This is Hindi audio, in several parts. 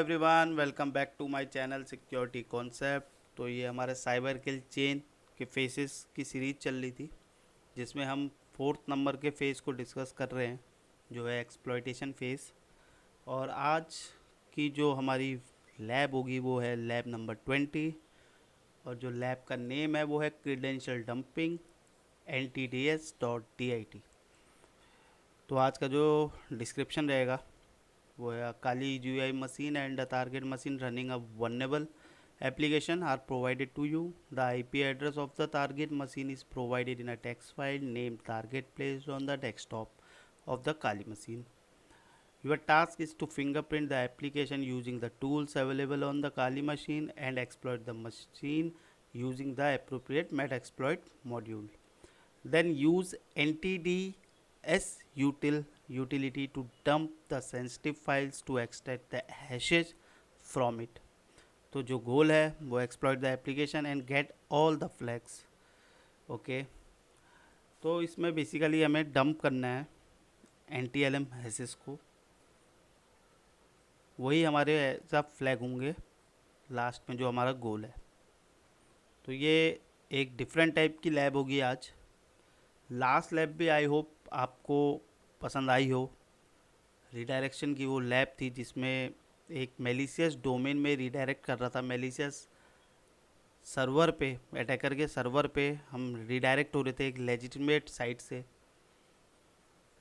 Everyone, welcome back to my channel security concept. तो ये हमारे साइबर किल चेन के फेसेस की सीरीज़ चल रही थी, जिसमें हम फोर्थ नंबर के फेस को डिस्कस कर रहे हैं, जो है एक्सप्लॉयटेशन फेस। और आज की जो हमारी लैब होगी वो है लैब नंबर 20। और जो लैब का नेम है वो है क्रीडेंशियल डंपिंग NTDS.DIT। तो आज का जो डिस्क्रिप्शन रहेगा वो है Kali GUI machine and a target machine running a vulnerable application are provided to you. The IP address of the target machine is provided in a text file named target placed on the desktop of the Kali machine. Your task is to fingerprint the application using the tools available on the Kali machine and exploit the machine using the appropriate Metasploit module. Then use NTDS utility to dump the sensitive files to extract the hashes from it. तो जो गोल है वो exploit the application and get all the flags. Okay, तो इसमें बेसिकली हमें डंप करना है NTLM हैशेस को, वही हमारे सब फ्लैग होंगे लास्ट में जो हमारा गोल है। तो ये एक डिफरेंट टाइप की लैब होगी आज। लास्ट लैब भी आई होप आपको पसंद आई हो। रिडायरेक्शन की वो लैब थी जिसमें एक मेलिशियस डोमेन में रिडायरेक्ट कर रहा था, मेलिशियस सर्वर पे, अटैकर के सर्वर पे हम रिडायरेक्ट हो रहे थे एक लेजिटिमेट साइट से।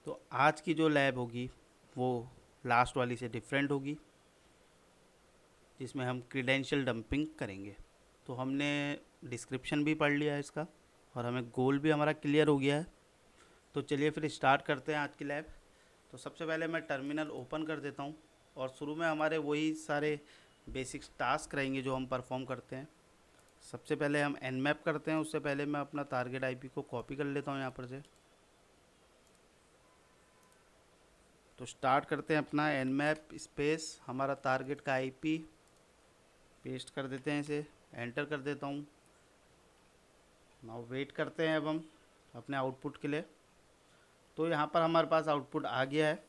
तो आज की जो लैब होगी वो लास्ट वाली से डिफरेंट होगी, जिसमें हम क्रीडेंशियल डंपिंग करेंगे। तो हमने डिस्क्रिप्शन भी पढ़ लिया है इसका और हमें गोल भी हमारा क्लियर हो गया है। तो चलिए फिर स्टार्ट करते हैं आज की लैब। तो सबसे पहले मैं टर्मिनल ओपन कर देता हूँ और शुरू में हमारे वही सारे बेसिक टास्क रहेंगे जो हम परफॉर्म करते हैं। सबसे पहले हम nmap करते हैं, उससे पहले मैं अपना टारगेट IP को कॉपी कर लेता हूँ यहाँ पर से। तो स्टार्ट करते हैं अपना nmap स्पेस हमारा टारगेट का IP पेस्ट कर देते हैं, इसे एंटर कर देता हूँ। नाउ वेट करते हैं अब हम अपने आउटपुट के लिए। तो यहाँ पर हमारे पास आउटपुट आ गया है।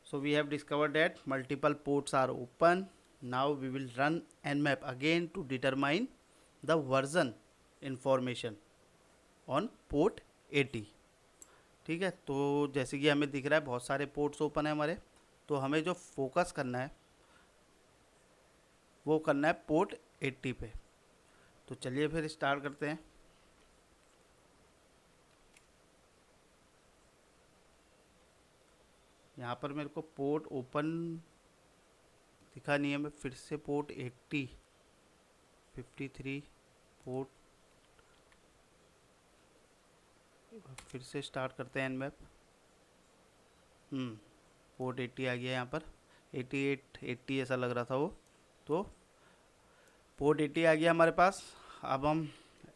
So we have discovered that multiple ports are open. Now we will run nmap again to determine the version information on port 80। ठीक है, तो जैसे कि हमें दिख रहा है बहुत सारे पोर्ट्स ओपन है हमारे। तो हमें जो फोकस करना है वो करना है पोर्ट 80 पे। तो चलिए फिर स्टार्ट करते हैं। यहाँ पर मेरे को पोर्ट ओपन दिखा नहीं है, मैं फिर से पोर्ट 80 53 पोर्ट फिर से स्टार्ट करते हैं nmap। पोर्ट 80 आ गया यहाँ पर, 88 80 ऐसा लग रहा था वो। तो पोर्ट 80 आ गया हमारे पास। अब हम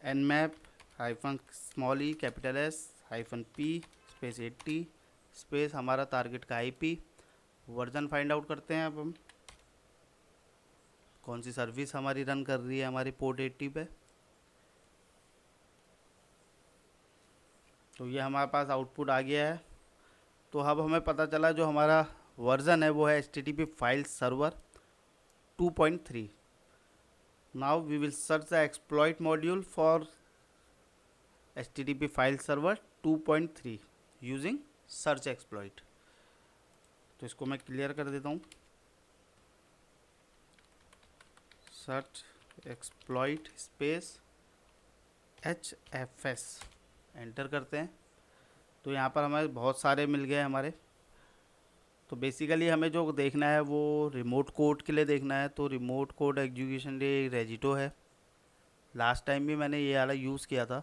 nmap -e capital S -p space 80 space हमारा टारगेट का IP वर्जन फाइंड आउट करते हैं। अब हम कौन सी सर्विस हमारी रन कर रही है हमारी पोर्ट 80 पे। तो ये हमारे पास आउटपुट आ गया है। तो अब हमें पता चला जो हमारा वर्जन है वो है HTTP file server 2.3। Now we will search the exploit module for HTTP file server 2.3 using search exploit. तो इसको मैं क्लियर कर देता हूँ। Search exploit space HFS enter करते हैं। तो यहाँ पर हमें बहुत सारे मिल गए हमारे। तो बेसिकली हमें जो देखना है वो रिमोट कोड के लिए देखना है। तो रिमोट कोड एग्जीक्यूशन लिए रेजिटो है। लास्ट टाइम भी मैंने ये वाला यूज़ किया था,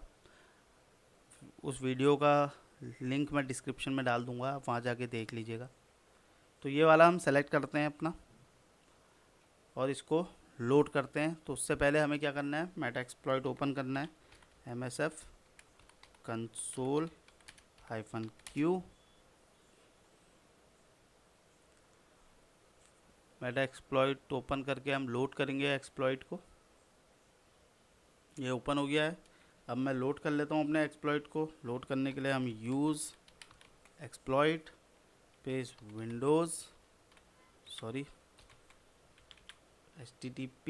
उस वीडियो का लिंक मैं डिस्क्रिप्शन में डाल दूँगा, आप वहाँ जाके देख लीजिएगा। तो ये वाला हम सेलेक्ट करते हैं अपना और इसको लोड करते हैं। तो उससे पहले हमें क्या करना है, मेटास्प्लॉइट ओपन करना है, MSF console -q Meta exploit open करके हम लोड करेंगे एक्सप्लॉइट को। ये ओपन हो गया है। अब मैं लोड कर लेता हूँ अपने एक्सप्लॉइट को। लोड करने के लिए हम use exploit page Windows http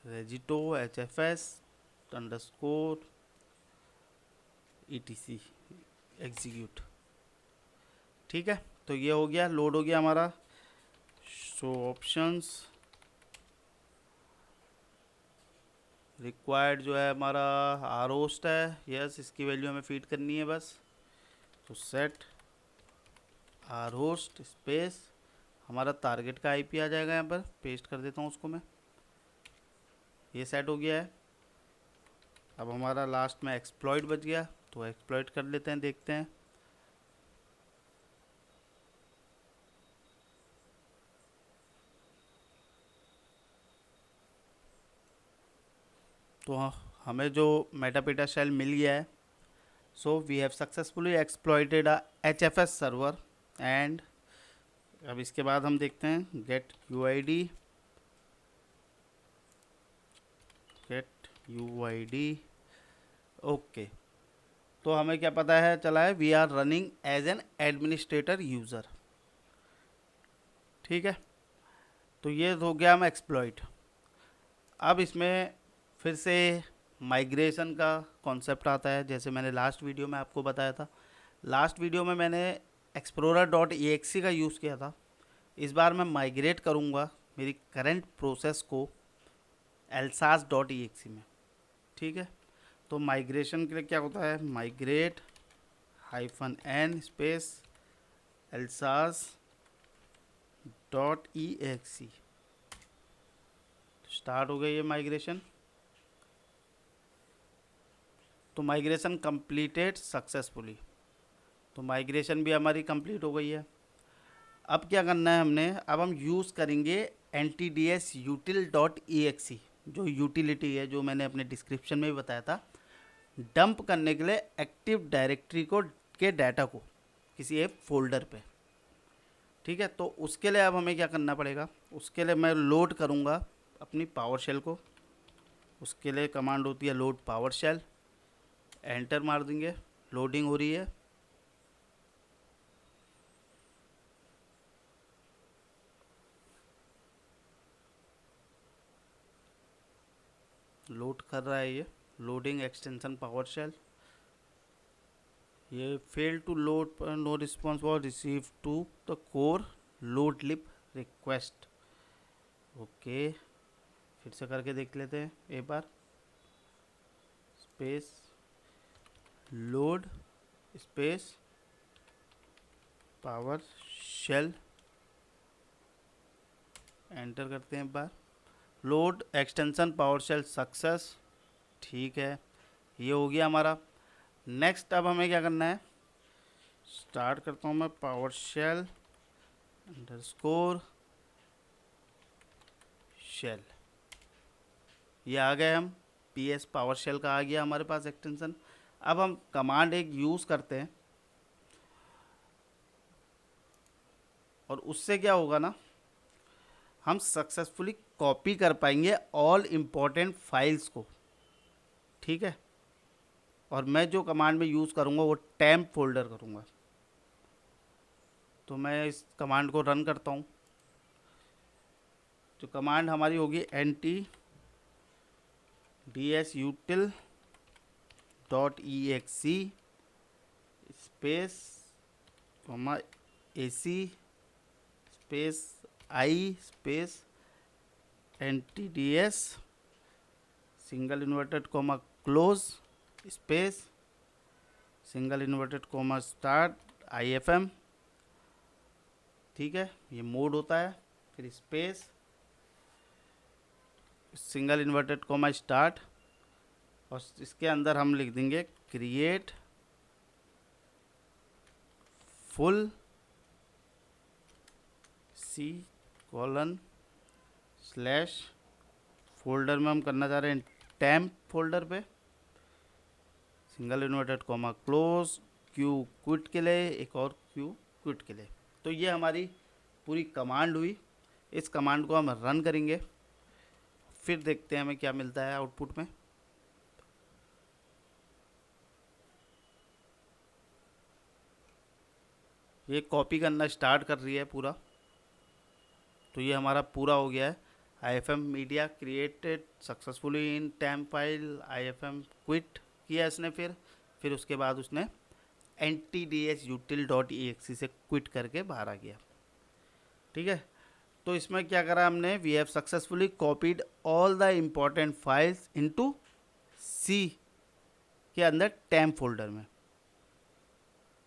regito hfs _ etc execute. ठीक है, तो ये हो गया, लोड हो गया हमारा। शो ऑप्शंस रिक्वायर्ड जो है हमारा आर होस्ट है, यस, इसकी वैल्यू हमें फीड करनी है बस। तो सेट आर होस्ट स्पेस हमारा टारगेट का आईपी आ जाएगा, यहाँ पर पेस्ट कर देता हूँ उसको मैं। ये सेट हो गया है। अब हमारा लास्ट में एक्सप्लॉइट बच गया, तो एक्सप्लॉइट कर लेते हैं, देखते हैं। तो हमें जो मेटापेटा शेल मिल गया है। So we have successfully exploited a HFS server and अब इसके बाद हम देखते हैं गेट UID ओके। तो हमें क्या पता है चला है, we are running as an administrator user. ठीक है, तो ये हो गया हम एक्सप्लॉइट। अब इसमें फिर से माइग्रेशन का कॉन्सेप्ट आता है, जैसे मैंने लास्ट वीडियो में आपको बताया था। लास्ट वीडियो में मैंने explorer.exe का यूज़ किया था। इस बार मैं माइग्रेट करूँगा मेरी करंट प्रोसेस को elsas.exe में। ठीक है, तो माइग्रेशन के लिए क्या होता है, migrate -n space elsas.exe। Start हो गई ये माइग्रेशन। तो माइग्रेशन कंप्लीटेड सक्सेसफुली। तो माइग्रेशन भी हमारी कंप्लीट हो गई है। अब क्या करना है हमने, अब हम यूज़ करेंगे ntdsutil.exe, जो यूटिलिटी है, जो मैंने अपने डिस्क्रिप्शन में भी बताया था, डंप करने के लिए एक्टिव डायरेक्टरी को के डाटा को किसी एक फोल्डर पे। ठीक है, तो उसके लिए अब हमें क्या करना पड़ेगा, उसके लिए मैं लोड करूँगा अपनी पावर शेल को। उसके लिए कमांड होती है लोड पावर शेल, एंटर मार देंगे। लोडिंग हो रही है। लोड कर रहा है ये, लोडिंग एक्सटेंशन पावर शेल। ये fail to load, no response was received to the core load lib request. Okay, फिर से करके देख लेते हैं एक बार। Space load space power shell, enter करते हैं एक बार। Load extension power shell success. ठीक है, ये हो गया हमारा। नेक्स्ट अब हमें क्या करना है, स्टार्ट करता हूँ मैं पावर शेल _ शेल। ये आ गए हम, PS पावर शेल का आ गया हमारे पास एक्सटेंशन। अब हम कमांड एक यूज़ करते हैं और उससे क्या होगा ना, हम सक्सेसफुली कॉपी कर पाएंगे ऑल इम्पोर्टेंट फाइल्स को। ठीक है, और मैं जो कमांड में यूज़ करूँगा वो टेम्प फोल्डर करूँगा। तो मैं इस कमांड को रन करता हूँ। जो कमांड हमारी होगी ntdsutil.exe space AC space I space NTDS single inverted comma close space single inverted comma start IFM। ठीक है, ये मोड होता है। फिर space single inverted comma start, और इसके अंदर हम लिख देंगे क्रिएट फुल C:/ फोल्डर में हम करना चाह रहे हैं टेम्प फोल्डर पे, single inverted comma close, Q quit के लिए, एक और Q क्विट के लिए। तो ये हमारी पूरी कमांड हुई। इस कमांड को हम रन करेंगे, फिर देखते हैं हमें क्या मिलता है आउटपुट में। ये कॉपी करना स्टार्ट कर रही है पूरा। तो ये हमारा पूरा हो गया है। IFM मीडिया क्रिएटेड सक्सेसफुली इन टेम्प फाइल, IFM क्विट किया इसने, फिर उसके बाद उसने ntdsutil.exe से क्विट करके बाहर आ गया। ठीक है, तो इसमें क्या करा हमने, we have successfully copied all the important files into C के अंदर टेम्प फोल्डर में।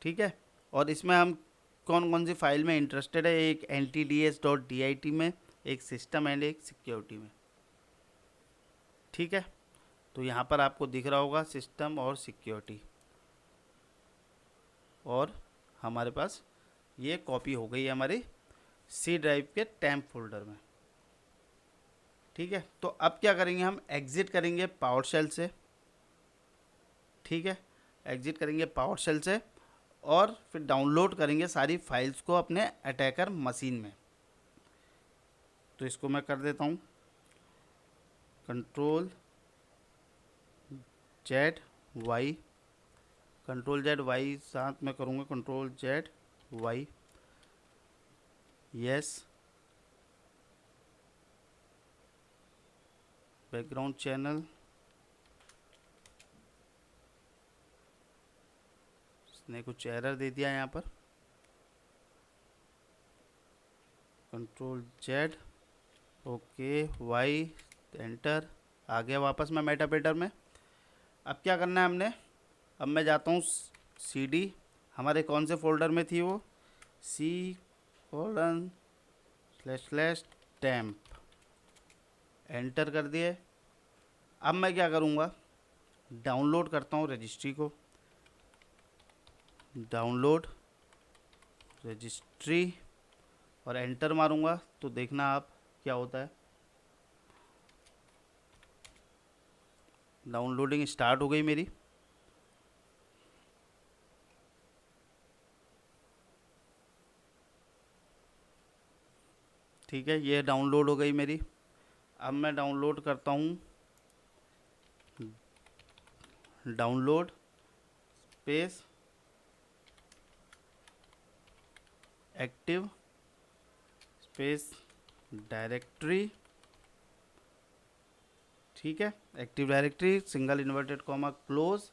ठीक है, और इसमें हम कौन कौन सी फाइल में इंटरेस्टेड है, एक ntds.dit में, एक सिस्टम एंड एक सिक्योरिटी में। ठीक है, तो यहाँ पर आपको दिख रहा होगा सिस्टम और सिक्योरिटी, और हमारे पास ये कॉपी हो गई है हमारी सी ड्राइव के टेम्प फोल्डर में। ठीक है, तो अब क्या करेंगे, हम एग्ज़िट करेंगे पावरशेल से। ठीक है, एग्ज़िट करेंगे पावरशेल से और फिर डाउनलोड करेंगे सारी फाइल्स को अपने अटैकर मशीन में। तो इसको मैं कर देता हूँ Ctrl+Z+Y, Ctrl+Z+Y साथ में करूँगा, Ctrl+Z+Y, यस, बैकग्राउंड चैनल, इसने कुछ एरर दे दिया यहाँ पर, Ctrl+Z, ओके, Y, एंटर, आ गया वापस मैं मेटापेटर में। अब क्या करना है हमने, अब मैं जाता हूँ CD, हमारे कौन से फोल्डर में थी वो, C:// एंटर कर दिए। अब मैं क्या करूँगा, डाउनलोड करता हूँ रजिस्ट्री को, डाउनलोड रजिस्ट्री, और एंटर मारूंगा तो देखना आप क्या होता है। डाउनलोडिंग स्टार्ट हो गई मेरी। ठीक है, ये डाउनलोड हो गई मेरी। अब मैं डाउनलोड करता हूँ, download space active space directory. ठीक है, active directory single inverted comma close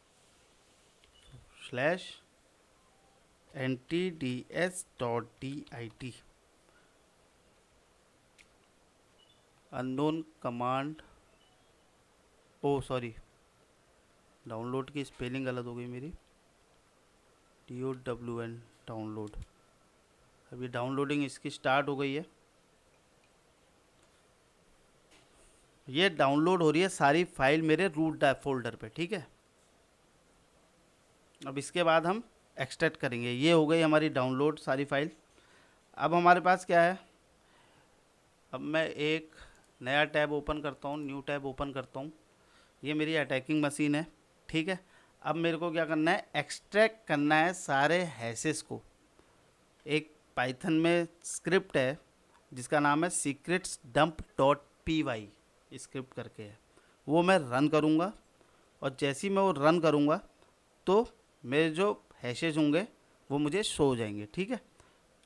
/ntds.dit, unknown command, oh sorry, download की स्पेलिंग गलत हो गई मेरी, DOWN, डाउनलोड। अभी डाउनलोडिंग इसकी स्टार्ट हो गई है, ये डाउनलोड हो रही है सारी फाइल मेरे रूट फोल्डर पे। ठीक है, अब इसके बाद हम एक्सट्रैक्ट करेंगे। ये हो गई हमारी डाउनलोड सारी फाइल। अब हमारे पास क्या है, अब मैं एक नया टैब ओपन करता हूँ, न्यू टैब ओपन करता हूँ, ये मेरी अटैकिंग मशीन है। ठीक है, अब मेरे को क्या करना है, एक्सट्रैक्ट करना है सारे हैशेस को। एक पाइथन में स्क्रिप्ट है जिसका नाम है secretsdump.py स्क्रिप्ट करके है, वो मैं रन करूँगा, और जैसे ही मैं वो रन करूँगा तो मेरे जो हैशेज होंगे वो मुझे शो हो जाएंगे। ठीक है,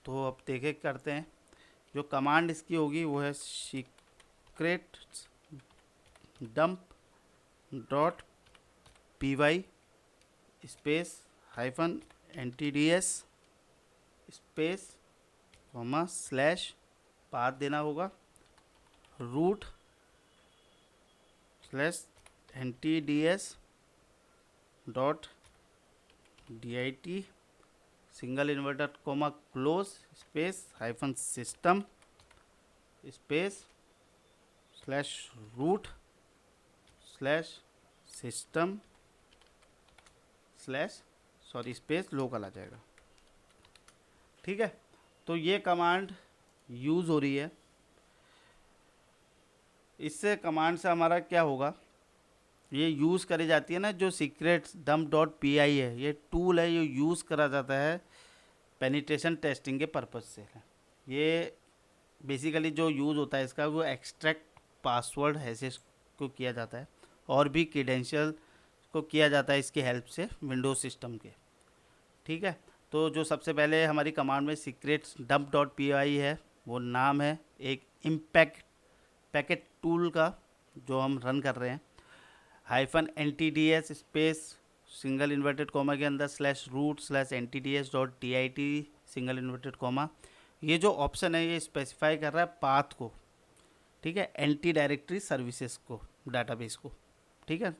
तो अब देखे करते हैं, जो कमांड इसकी होगी वो है secretsdump.py space -ntds space comma slash, path देना होगा root /ntds.dit single inverted comma close space -system space /root/system/ sorry space local आ जाएगा। ठीक है, तो ये कमांड यूज़ हो रही है। इससे कमांड से हमारा क्या होगा, ये यूज़ करी जाती है ना, जो secretsdump.py है, ये टूल है, ये यूज़ करा जाता है पेनिट्रेशन टेस्टिंग के पर्पज़ से। ये बेसिकली जो यूज़ होता है इसका, वो एक्सट्रैक्ट पासवर्ड हैशेस को किया जाता है, और भी क्रीडेंशियल को किया जाता है इसकी हेल्प से विंडोज सिस्टम के। ठीक है, तो जो सबसे पहले हमारी कमांड में secretsdump.py है, वो नाम है एक इम्पैक्ट पैकेट टूल का जो हम रन कर रहे हैं, -NTDS space single inverted comma के अंदर /root/NTDS.dit सिंगल इन्वर्टेड कॉमा। ये जो ऑप्शन है ये स्पेसिफाई कर रहा है पाथ को, ठीक है, एंटी डायरेक्टरी सर्विसेज को, डाटाबेस को, ठीक है।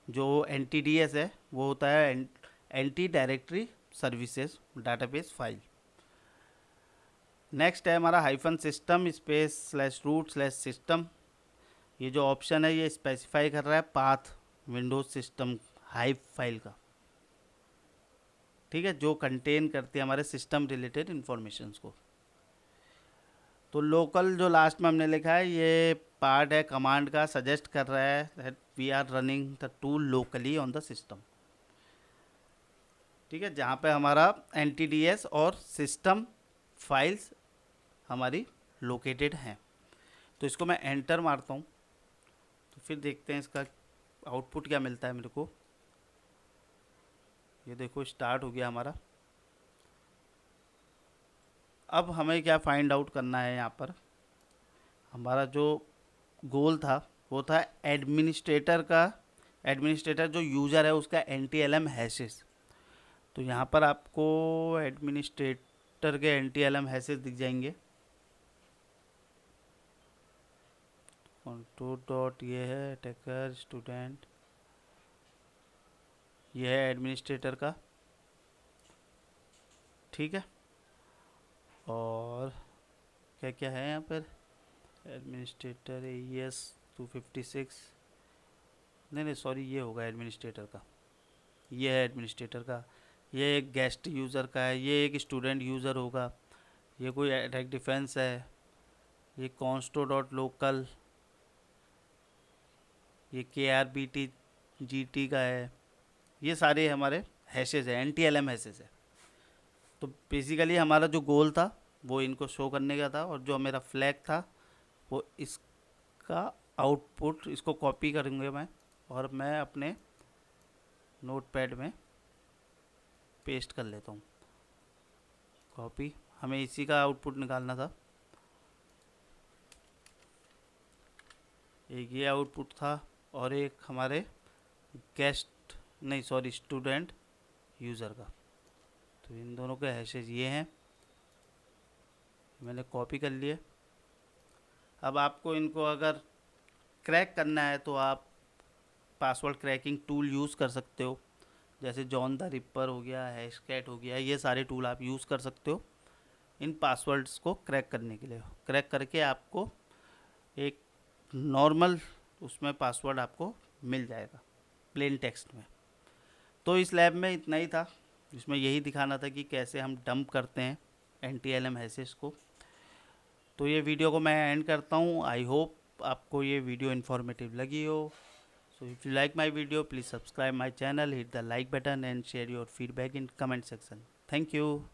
जो NTDS है वो होता है anti directory services database file. Next है हमारा -system स्पेस /root/system। ये जो ऑप्शन है ये स्पेसिफाई कर रहा है path Windows system hive file का, ठीक है, जो कंटेन करती है हमारे सिस्टम रिलेटेड इंफॉर्मेशंस को। तो लोकल जो लास्ट में हमने लिखा है ये पार्ट है कमांड का, सजेस्ट कर रहा है that we are running the tool locally on the system, ठीक है, जहाँ पे हमारा NTDS और सिस्टम फाइल्स हमारी लोकेटेड हैं। तो इसको मैं एंटर मारता हूँ, तो फिर देखते हैं इसका आउटपुट क्या मिलता है मेरे को। ये देखो स्टार्ट हो गया हमारा। अब हमें क्या फाइंड आउट करना है, यहाँ पर हमारा जो गोल था वो था एडमिनिस्ट्रेटर जो यूज़र है उसका NTLM हैशेस। तो यहाँ पर आपको एडमिनिस्ट्रेटर के NTLM हैशेस दिख जाएंगे। कंट्रोल डॉट ये है अटैकर स्टूडेंट, ये है एडमिनिस्ट्रेटर का, ठीक है। और क्या क्या है यहाँ पर, एडमिनिस्ट्रेटर AES 256, नहीं सॉरी ये होगा एडमिनिस्ट्रेटर का, ये है एडमिनिस्ट्रेटर का, ये एक गेस्ट यूज़र का है, ये एक स्टूडेंट यूज़र होगा, ये कोई अटैक डिफेंस है, ये consto.local, ये KRBT GT का है। ये सारे हमारे हैशेज है, NTLM हैशेज है। तो बेसिकली हमारा जो गोल था वो इनको शो करने का था, और जो मेरा फ्लैग था वो इसका आउटपुट, इसको कॉपी करूँगा मैं और मैं अपने नोटपैड में पेस्ट कर लेता हूँ। कॉपी, हमें इसी का आउटपुट निकालना था। एक ये आउटपुट था और एक हमारे स्टूडेंट यूज़र का। तो इन दोनों के हैशेज ये हैं, मैंने कॉपी कर लिए। अब आपको इनको अगर क्रैक करना है तो आप पासवर्ड क्रैकिंग टूल यूज़ कर सकते हो, जैसे जॉन द रिपर हो गया, हैशकैट हो गया, ये सारे टूल आप यूज़ कर सकते हो इन पासवर्ड्स को क्रैक करने के लिए। क्रैक करके आपको एक नॉर्मल उसमें पासवर्ड आपको मिल जाएगा प्लेन टेक्स्ट में। तो इस लैब में इतना ही था, जिसमें यही दिखाना था कि कैसे हम डंप करते हैं NTLM हैशेस को। तो ये वीडियो को मैं एंड करता हूँ। आई होप आपको ये वीडियो इन्फॉर्मेटिव लगी हो। So if you like my video please subscribe my channel, hit the like button and share your feedback in comment section. Thank you.